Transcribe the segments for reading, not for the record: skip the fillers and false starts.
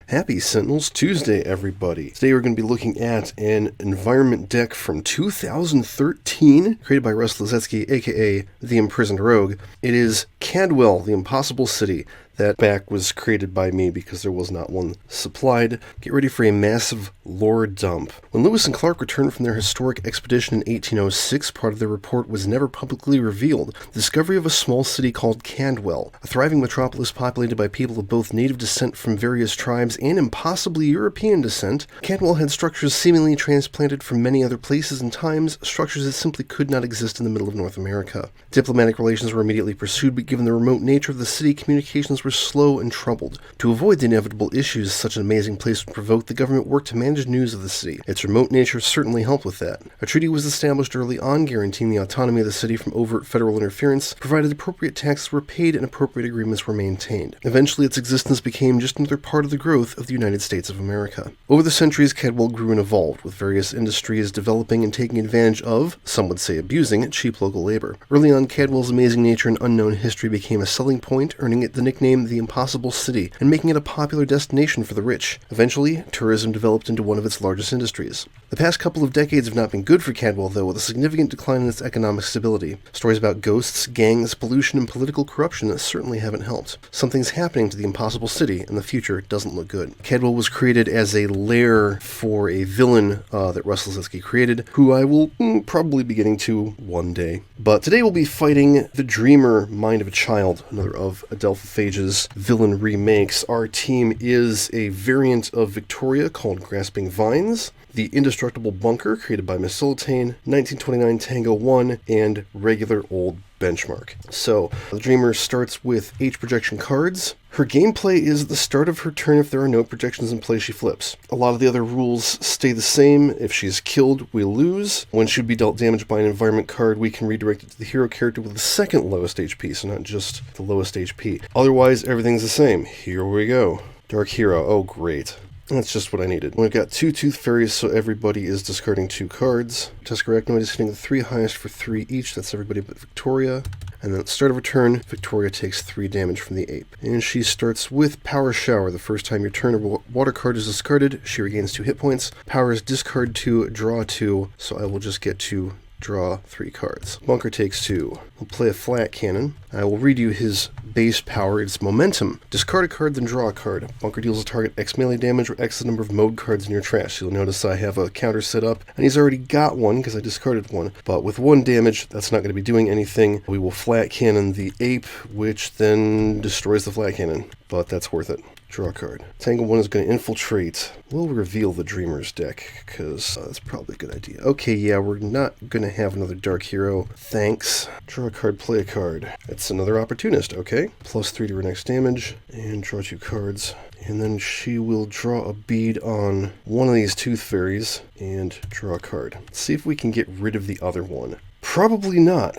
Happy Sentinels Tuesday, everybody. Today we're going to be looking at an environment deck from 2013, created by Russ Lazetsky, aka The Imprisoned Rogue. It is Kadwell, the Impossible City. That back was created by me because there was not one supplied. Get ready for a massive lore dump. When Lewis and Clark returned from their historic expedition in 1806, part of their report was never publicly revealed. The discovery of a small city called Kadwell, a thriving metropolis populated by people of both native descent from various tribes and impossibly European descent. Kadwell had structures seemingly transplanted from many other places and times, structures that simply could not exist in the middle of North America. Diplomatic relations were immediately pursued, but given the remote nature of the city, communications were slow and troubled. To avoid the inevitable issues such an amazing place would provoke, the government worked to manage news of the city. Its remote nature certainly helped with that. A treaty was established early on guaranteeing the autonomy of the city from overt federal interference, provided appropriate taxes were paid and appropriate agreements were maintained. Eventually, its existence became just another part of the growth of the United States of America. Over the centuries, Kadwell grew and evolved, with various industries developing and taking advantage of, some would say abusing, cheap local labor. Early on, Kadwell's amazing nature and unknown history became a selling point, earning it the nickname the Impossible City, and making it a popular destination for the rich. Eventually, tourism developed into one of its largest industries. The past couple of decades have not been good for Kadwell, though, with a significant decline in its economic stability. Stories about ghosts, gangs, pollution, and political corruption certainly haven't helped. Something's happening to the Impossible City, and the future doesn't look good. Kadwell was created as a lair for a villain that Russ Lazetsky created, who I will probably be getting to one day. But today we'll be fighting the Dreamer, Mind of a Child, another of Adelphaphage's villain remakes. Our team is a variant of Victoria called Grasping Vines, the Indestructible Bunker, created by Missilitane, 1929 Tango 1, and regular old Benchmark. So, the Dreamer starts with H projection cards. Her gameplay is at the start of her turn. If there are no projections in play, she flips. A lot of the other rules stay the same. If she's killed, we lose. When she would be dealt damage by an environment card, we can redirect it to the hero character with the second lowest HP, so not just the lowest HP. Otherwise, everything's the same. Here we go. Dark Hero. Oh, great. That's just what I needed. We've got two Tooth Fairies, so everybody is discarding two cards. Tuscarachnoid is hitting the three highest for 3 each. That's everybody but Victoria. And then at the start of her turn, Victoria takes 3 damage from the ape. And she starts with Power Shower. The first time your turn, a water card is discarded, she regains 2 hit points. Power is discard 2, draw 2, so I will just get to draw 3 cards. Bunker takes 2. We'll play a flat cannon. I will read you his base power. It's momentum. Discard a card, then draw a card. Bunker deals a target X melee damage or X the number of mode cards in your trash. You'll notice I have a counter set up, and he's already got one because I discarded one. But with 1 damage, that's not going to be doing anything. We will flat cannon the ape, which then destroys the flat cannon. But that's worth it. Draw a card. Tango 1 is going to infiltrate. We'll reveal the Dreamer's deck, because that's probably a good idea. Okay, yeah, we're not going to have another Dark Hero. Thanks. Draw a card, play a card. It's another Opportunist, okay. +3 to her next damage, and draw 2 cards. And then she will draw a bead on one of these Tooth Fairies, and draw a card. Let's see if we can get rid of the other one. Probably not.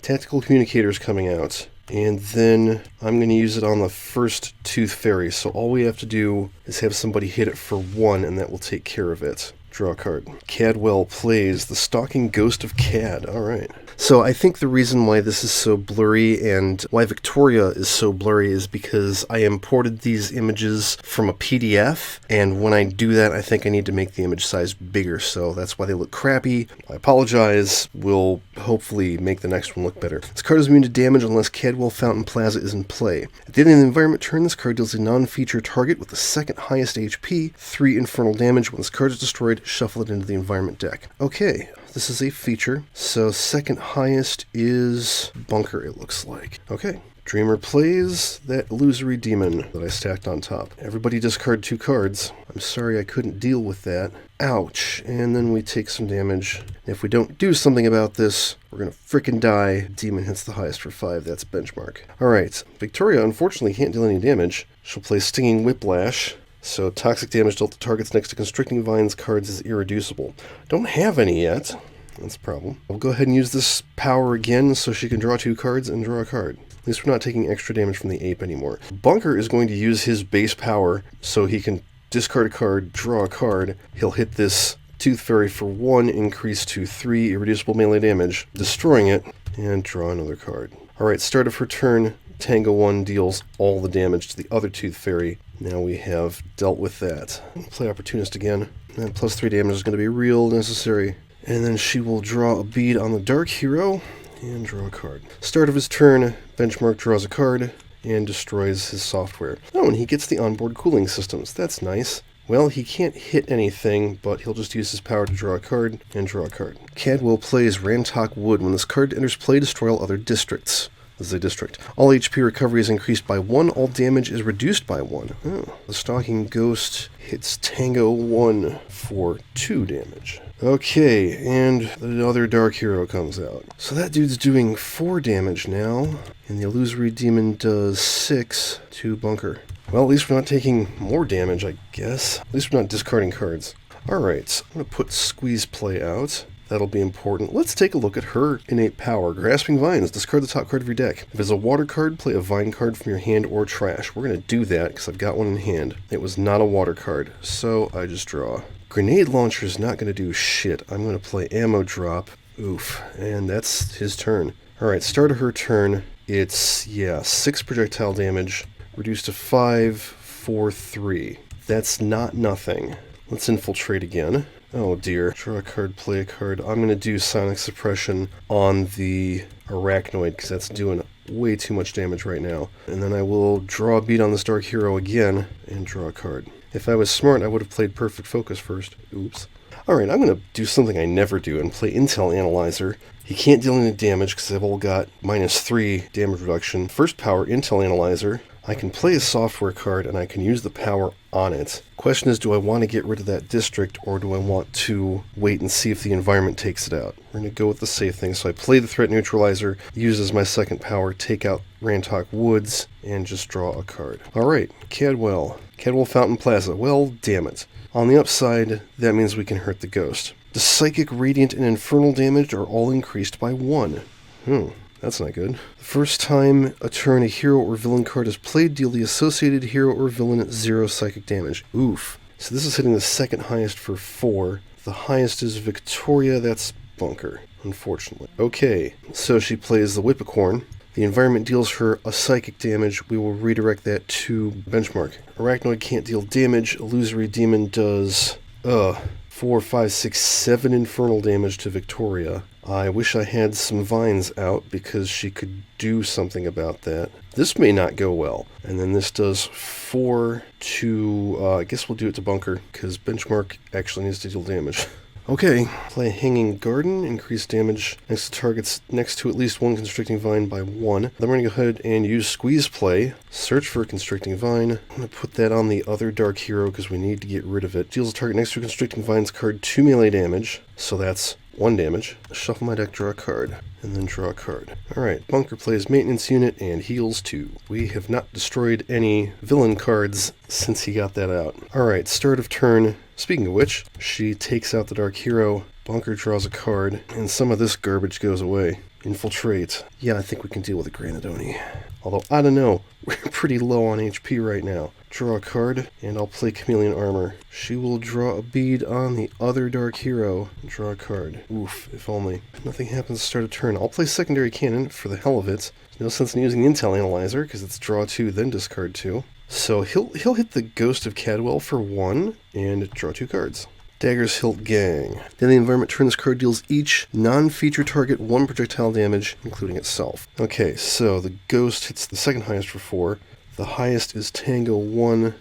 Tactical Communicator's coming out. And then I'm going to use it on the first Tooth Fairy, so all we have to do is have somebody hit it for 1, and that will take care of it. Draw a card. Kadwell plays the Stalking Ghost of Cad. Alright. So I think the reason why this is so blurry and why Victoria is so blurry is because I imported these images from a PDF, and when I do that, I think I need to make the image size bigger, so that's why they look crappy. I apologize. We'll hopefully make the next one look better. This card is immune to damage unless Kadwell Fountain Plaza is in play. At the end of the environment turn, this card deals a non-feature target with the second highest HP, 3 infernal damage. When this card is destroyed, shuffle it into the environment deck. Okay. This is a feature, so second highest is Bunker, it looks like. Okay. Dreamer plays that illusory demon that I stacked on top. Everybody discard 2 cards. I'm sorry I couldn't deal with that. Ouch. And then we take some damage. If we don't do something about this, we're gonna frickin' die. Demon hits the highest for 5. That's Benchmark. Alright. Victoria unfortunately can't deal any damage. She'll play Stinging Whiplash. So toxic damage dealt to targets next to Constricting Vines cards is irreducible. Don't have any yet. That's a problem. I'll go ahead and use this power again so she can draw 2 cards and draw a card. At least we're not taking extra damage from the ape anymore. Bunker is going to use his base power so he can discard a card, draw a card. He'll hit this Tooth Fairy for 1, increase to 3 irreducible melee damage, destroying it, and draw another card. Alright, start of her turn, Tango 1 deals all the damage to the other Tooth Fairy, Now we have dealt with that. Play Opportunist again. And plus 3 damage is going to be real necessary. And then she will draw a bead on the Dark Hero and draw a card. Start of his turn, Benchmark draws a card and destroys his software. Oh, and he gets the onboard cooling systems. That's nice. Well, he can't hit anything, but he'll just use his power to draw a card and draw a card. Kadwell plays Rantok Wood. When this card enters play, destroy all other districts. This is a district. All HP recovery is increased by 1. All damage is reduced by 1. Oh. The Stalking Ghost hits Tango 1 for 2 damage. Okay, and the other Dark Hero comes out. So that dude's doing 4 damage now, and the Illusory Demon does 6 to Bunker. Well, at least we're not taking more damage, I guess. At least we're not discarding cards. Alright, I'm going to put Squeeze Play out. That'll be important. Let's take a look at her innate power. Grasping Vines. Discard the top card of your deck. If it's a water card, play a vine card from your hand or trash. We're going to do that because I've got one in hand. It was not a water card, so I just draw. Grenade Launcher is not going to do shit. I'm going to play Ammo Drop. Oof. And that's his turn. Alright, start of her turn. It's, 6 projectile damage. Reduced to 5 for 3. That's not nothing. Let's infiltrate again. Oh dear. Draw a card, play a card. I'm going to do Sonic Suppression on the Arachnoid because that's doing way too much damage right now. And then I will draw a bead on this Dark Hero again and draw a card. If I was smart, I would have played Perfect Focus first. Oops. Alright, I'm going to do something I never do and play Intel Analyzer. He can't deal any damage because they've all got -3 damage reduction. First power, Intel Analyzer. I can play a software card and I can use the power on it. Question is, do I want to get rid of that district or do I want to wait and see if the environment takes it out? We're going to go with the safe thing. So I play the Threat Neutralizer, use as my second power, take out Rantok Woods, and just draw a card. Alright, Kadwell. Kadwell Fountain Plaza. Well, damn it. On the upside, that means we can hurt the ghost. The Psychic, Radiant, and Infernal damage are all increased by 1. That's not good. The first time a turn a hero or villain card is played, deal the associated hero or villain 0 psychic damage. Oof. So this is hitting the second highest for 4. The highest is Victoria, that's Bunker, unfortunately. Okay, so she plays the Whippicorn. The environment deals her a psychic damage. We will redirect that to Benchmark. Arachnoid can't deal damage. Illusory Demon does 4, 5, 6, 7 infernal damage to Victoria. I wish I had some vines out because she could do something about that. This may not go well. And then this does 4 to, I guess we'll do it to Bunker because Benchmark actually needs to deal damage. Okay, play Hanging Garden, increase damage next to targets next to at least 1 Constricting Vine by 1. Then we're going to go ahead and use Squeeze Play, search for a Constricting Vine. I'm going to put that on the other Dark Hero because we need to get rid of it. Deals a target next to a Constricting Vines card 2 melee damage, so that's 1 damage. Shuffle my deck, draw a card, and then draw a card. Alright, Bunker plays Maintenance Unit and heals 2. We have not destroyed any villain cards since he got that out. Alright, start of turn. Speaking of which, she takes out the Dark Hero, Bunker draws a card, and some of this garbage goes away. Infiltrate. Yeah, I think we can deal with a Granadoni. Although, I don't know, we're pretty low on HP right now. Draw a card, and I'll play Chameleon Armor. She will draw a bead on the other Dark Hero. Draw a card. Oof, if only. Nothing happens to start a turn. I'll play Secondary Cannon for the hell of it. There's no sense in using Intel Analyzer, because it's draw 2, then discard 2. So he'll hit the Ghost of Kadwell for 1, and draw 2 cards. Dagger's Hilt Gang. Then the environment turn, this card deals each non-feature target 1 projectile damage, including itself. Okay, so the Ghost hits the second highest for 4. The highest is Tango 1.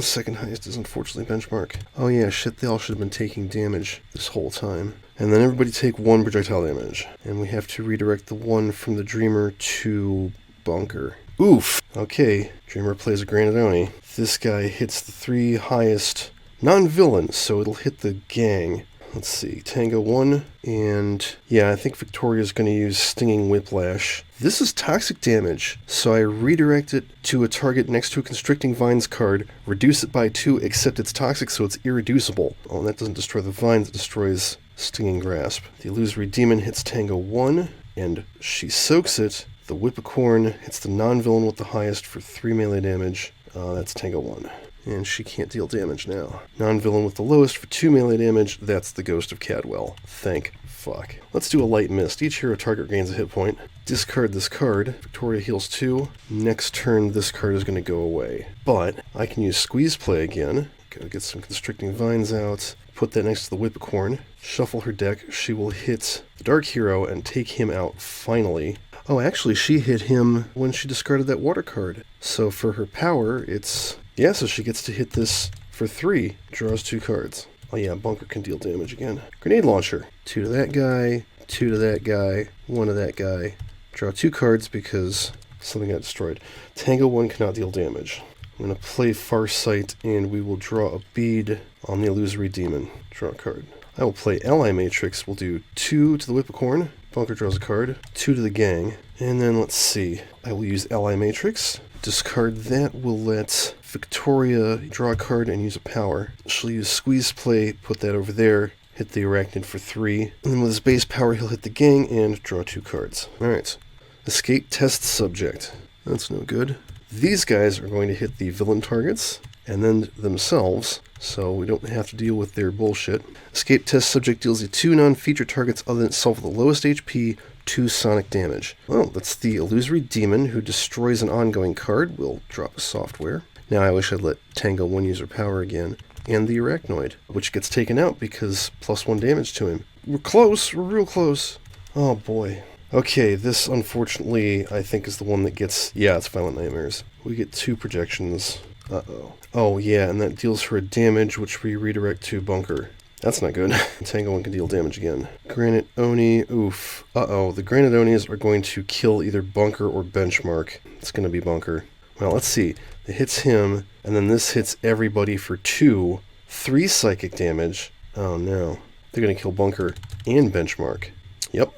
Second highest is unfortunately Benchmark. Oh yeah, shit, they all should have been taking damage this whole time. And then everybody take 1 projectile damage. And we have to redirect the 1 from the Dreamer to Bunker. Oof! Okay, Dreamer plays a Granadoni. This guy hits the 3 highest non-villains, so it'll hit the gang. Let's see, Tango 1, and yeah, I think Victoria's going to use Stinging Whiplash. This is toxic damage, so I redirect it to a target next to a Constricting Vines card, reduce it by 2, except it's toxic, so it's irreducible. Oh, and that doesn't destroy the vines, it destroys Stinging Grasp. The Illusory Demon hits Tango 1, and she soaks it. The Whippicorn hits the non-villain with the highest for 3 melee damage. That's Tango 1. And she can't deal damage now. Non-villain with the lowest for 2 melee damage, that's the Ghost of Kadwell. Thank fuck. Let's do a light mist. Each hero target gains a hit point. Discard this card. Victoria heals 2. Next turn, this card is going to go away. But I can use Squeeze Play again. Go get some Constricting Vines out. Put that next to the Whipcorn. Shuffle her deck. She will hit the Dark Hero and take him out finally. Oh, actually, she hit him when she discarded that water card. So for her power, it's... Yeah, so she gets to hit this for 3. Draws 2 cards. Oh yeah, Bunker can deal damage again. Grenade Launcher. 2 to that guy, 2 to that guy, 1 to that guy. Draw 2 cards because something got destroyed. Tango 1 cannot deal damage. I'm going to play Farsight, and we will draw a bead on the Illusory Demon. Draw a card. I will play Ally Matrix. We'll do 2 to the Whipcorn. Bunker draws a card. 2 to the gang. And then let's see. I will use Ally Matrix. Discard that. Will let Victoria draw a card and use a power. She'll use Squeeze Play, put that over there, hit the Arachnid for 3. And then with his base power, he'll hit the gang and draw 2 cards. Alright. Escape Test Subject. That's no good. These guys are going to hit the villain targets and then themselves, so we don't have to deal with their bullshit. Escape Test Subject deals the 2 non-feature targets other than itself with the lowest HP, 2 sonic damage. Well, that's the Illusory Demon who destroys an ongoing card. We'll drop a software. Now I wish I'd let Tango 1 use her power again. And the Arachnoid, which gets taken out because +1 damage to him. We're close. We're real close. Oh boy. Okay, this unfortunately I think is the one that gets... Yeah, it's Violent Nightmares. We get 2 projections. Uh-oh. Oh yeah, and that deals her a damage which we redirect to Bunker. That's not good. Tango 1 can deal damage again. Granite Oni, oof. Uh-oh, the Granite Onis are going to kill either Bunker or Benchmark. It's going to be Bunker. Well, let's see. It hits him, and then this hits everybody for 2. 3 psychic damage. Oh no. They're going to kill Bunker and Benchmark. Yep.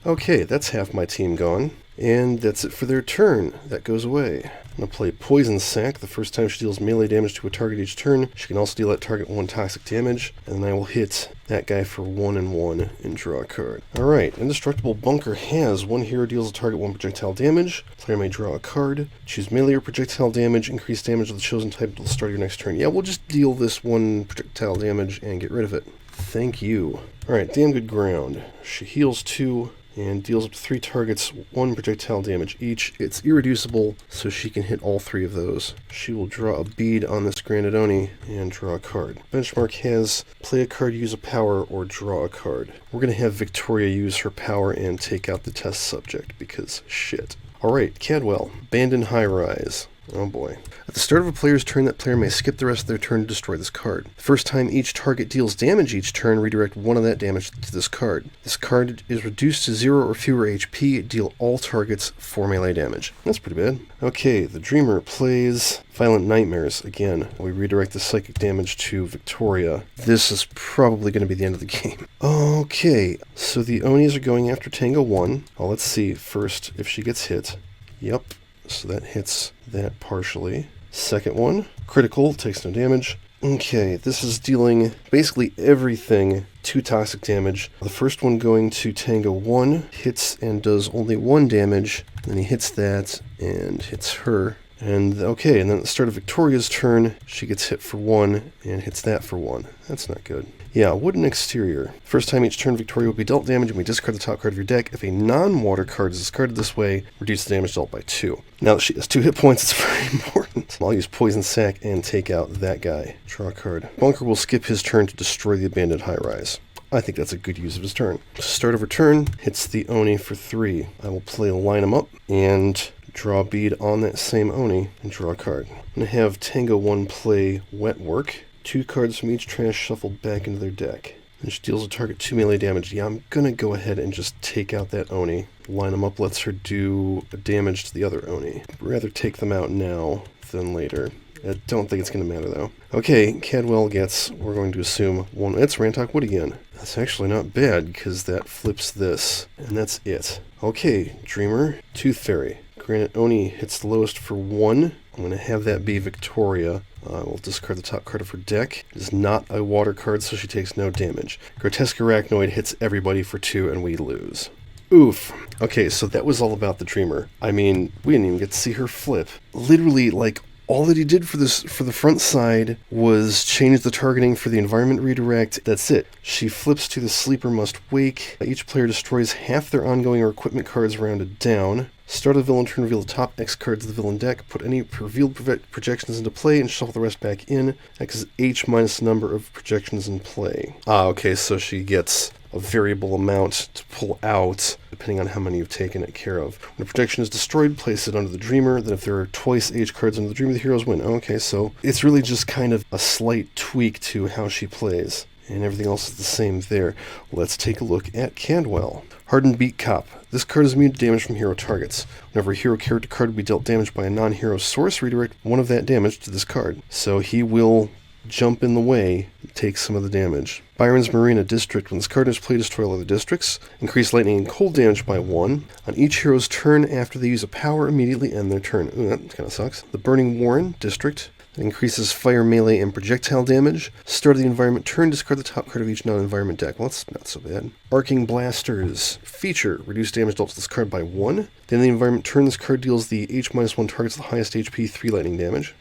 Okay, that's half my team gone. And that's it for their turn. That goes away. I'm going to play Poison Sac. The first time she deals melee damage to a target each turn, she can also deal that target 1 toxic damage. And then I will hit that guy for 1 and 1 and draw a card. Alright, Indestructible Bunker has 1 hero deals a target 1 projectile damage. Player may draw a card. Choose melee or projectile damage. Increase damage of the chosen type until the start of your next turn. Yeah, we'll just deal this 1 projectile damage and get rid of it. Thank you. Alright, Damn Good Ground. She heals 2. And deals up to 3 targets, 1 projectile damage each. It's irreducible, so she can hit all 3 of those. She will draw a bead on this Granite Oni and draw a card. Benchmark has play a card, use a power, or draw a card. We're going to have Victoria use her power and take out the test subject, because shit. Alright, Kadwell. Abandoned High Rise. Oh boy. At the start of a player's turn, that player may skip the rest of their turn to destroy this card. The first time each target deals damage each turn, redirect 1 of that damage to this card. This card is reduced to 0 or fewer HP, deal all targets 4 melee damage. That's pretty bad. Okay, the Dreamer plays Violent Nightmares again. We redirect the psychic damage to Victoria. This is probably going to be the end of the game. Okay, so the Onis are going after Tango 1. Well, let's see first if she gets hit. Yep. So that hits that partially. Second one, critical, takes no damage. Okay, this is dealing basically everything 2 toxic damage. The first one going to Tango 1, hits and does only 1 damage. Then he hits that and hits her. And okay, and then at the start of Victoria's turn, she gets hit for 1 and hits that for 1. That's not good. Yeah, Wooden Exterior. First time each turn, Victoria will be dealt damage and we discard the top card of your deck. If a non-water card is discarded this way, reduce the damage dealt by 2. Now that she has 2 hit points, it's very important. I'll use Poison Sac and take out that guy. Draw a card. Bunker will skip his turn to destroy the Abandoned High Rise. I think that's a good use of his turn. Start of her turn, hits the Oni for 3. I will play Line 'em Up and draw a bead on that same Oni and draw a card. I'm going to have Tango 1 play Wet Work. 2 cards from each trash shuffled back into their deck. And she deals a target 2 melee damage. Yeah, I'm gonna go ahead and just take out that Oni. Line 'em Up lets her do damage to the other Oni. I'd rather take them out now than later. I don't think it's gonna matter though. Okay, Kadwell gets, we're going to assume 1. It's Rantok Wood again. That's actually not bad because that flips this. And that's it. Okay, Dreamer, Tooth Fairy. Granite Oni hits the lowest for 1. I'm going to have that be Victoria. I will discard the top card of her deck. It is not a water card, so she takes no damage. Grotesque Arachnoid hits everybody for 2, and we lose. Oof. Okay, so that was all about the Dreamer. I mean, we didn't even get to see her flip. Literally, like, All that he did for the front side was change the targeting for the environment redirect. That's it. She flips to the Sleeper Must Wake. Each player destroys half their ongoing or equipment cards rounded down. Start of the villain turn, reveal the top X cards of the villain deck, put any revealed projections into play, and shuffle the rest back in. X is H minus the number of projections in play. Okay, so she gets a variable amount to pull out, depending on how many you've taken care of. When a projection is destroyed, place it under the Dreamer. Then if there are twice H cards under the Dreamer, the heroes win. Okay, so it's really just kind of a slight tweak to how she plays. And everything else is the same there. Let's take a look at Kadwell. Hardened Beat Cop. This card is immune to damage from hero targets. Whenever a hero character card will be dealt damage by a non-hero source, redirect one of that damage to this card. So he will jump in the way, take some of the damage. Byron's Marina District. When this card is played, destroy all other districts. Increase lightning and cold damage by 1. On each hero's turn after they use a power, immediately end their turn. Ooh, that kind of sucks. The Burning Warren District. It increases fire, melee, and projectile damage. Start of the environment turn, discard the top card of each non-environment deck. Well, that's not so bad. Arcing Blasters. Feature. Reduce damage dealt to this card by 1. Then the environment turn, this card deals the H-1 targets the highest HP 3 lightning damage.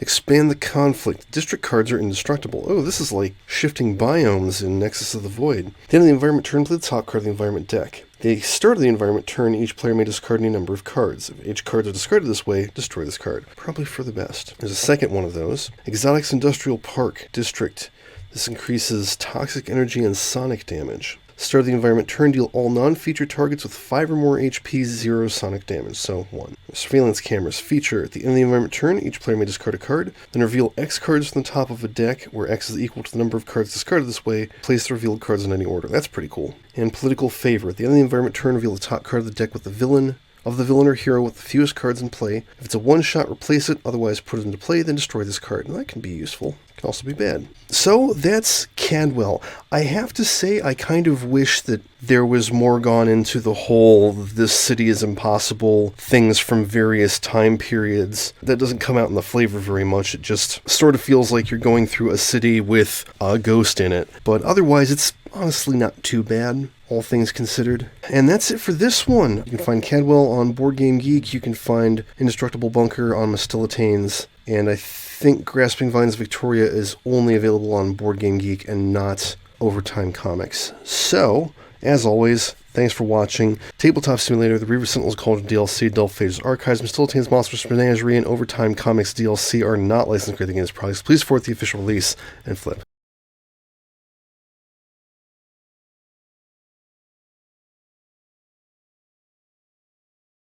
Expand the Conflict. District cards are indestructible. Oh, this is like shifting biomes in Nexus of the Void. Then the environment turn, play the top card of the environment deck. The start of the environment turn, each player may discard any number of cards. If H cards are discarded this way, destroy this card. Probably for the best. There's a second one of those. Exotics Industrial Park District. This increases toxic energy and sonic damage. Start of the environment turn, deal all non-feature targets with 5 or more HP 0 sonic damage, so 1. Surveillance Cameras. Feature. At the end of the environment turn, each player may discard a card, then reveal X cards from the top of a deck, where X is equal to the number of cards discarded this way. Place the revealed cards in any order. That's pretty cool. And Political Favor. At the end of the environment turn, reveal the top card of the deck with the villain or hero with the fewest cards in play. If it's a one-shot, replace it, otherwise put it into play, then destroy this card. And that can be useful. Can also be bad. So that's Kadwell. I have to say I kind of wish that there was more gone into the whole this city is impossible things from various time periods. That doesn't come out in the flavor very much. It just sort of feels like you're going through a city with a ghost in it. But otherwise it's honestly not too bad, all things considered. And that's it for this one. You can find Kadwell on Board Game Geek. You can find Indestructible Bunker on Mastillitanes. And I think Grasping Vines Victoria is only available on Board Game Geek and not Overtime Comics. So, as always, thanks for watching. Tabletop Simulator, the Reaver Sentinels Cauldron DLC, Delph Phages Archives, Mastillitanes Monsters Menagerie, and Overtime Comics DLC are not licensed grading against products. Please support the official release and flip.